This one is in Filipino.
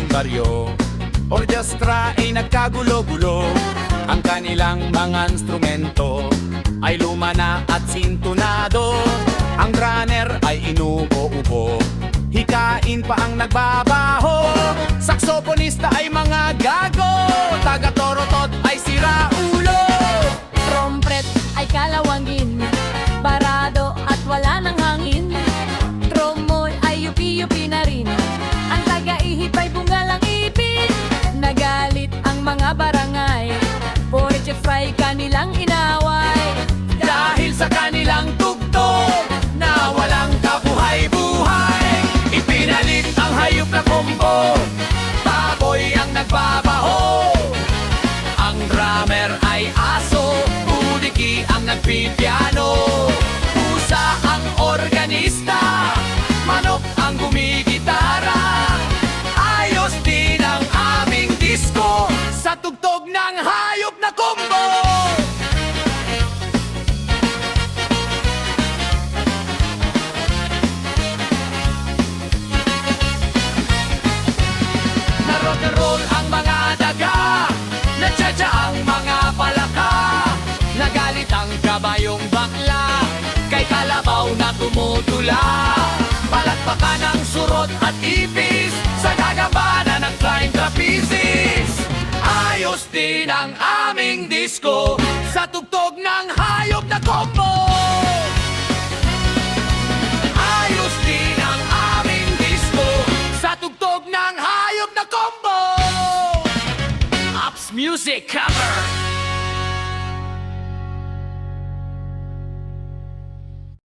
baryo. Orchestra ay nagkagulo-gulo, ang kanilang mga instrumento ay luma na at sintunado. Ang drummer ay inuubo, hikain pa ang nagbabaho. Saksoponista ay mga gago, taga-torotot ay siraulo. Trompet ay kalawangin, parado at wala ng hangin. Tromoy ay yupi-yupi na rin, ang taga-ihip ay bungalang ipin. Nagalit ang mga barangay, orchestra ay kanilang inaway. Dahil sa kanilang tugtog na walang kabuhay-buhay, ipinalit ang hayop na kombo, baboy ang nagbabaho. Ang drummer ay aso, udiki ang nagpipiano. Pusa ang organista, manok ang gumigitara. Ayos din ang aming disco sa tugtog ng hayop na kombo. Rock and roll ang mga daga, natsadya ang mga palaka. Nagalit ang kabayong bakla, kay kalabaw na tumutula. Palakpakan ang surot at ipis, sa gagambana ng flying trapezes. Ayos din ang aming disco sa tugtog ng hayop na kombo. Ayos din ang aming disco sa tugtog ng hayop na kombo. Ops Music Cover.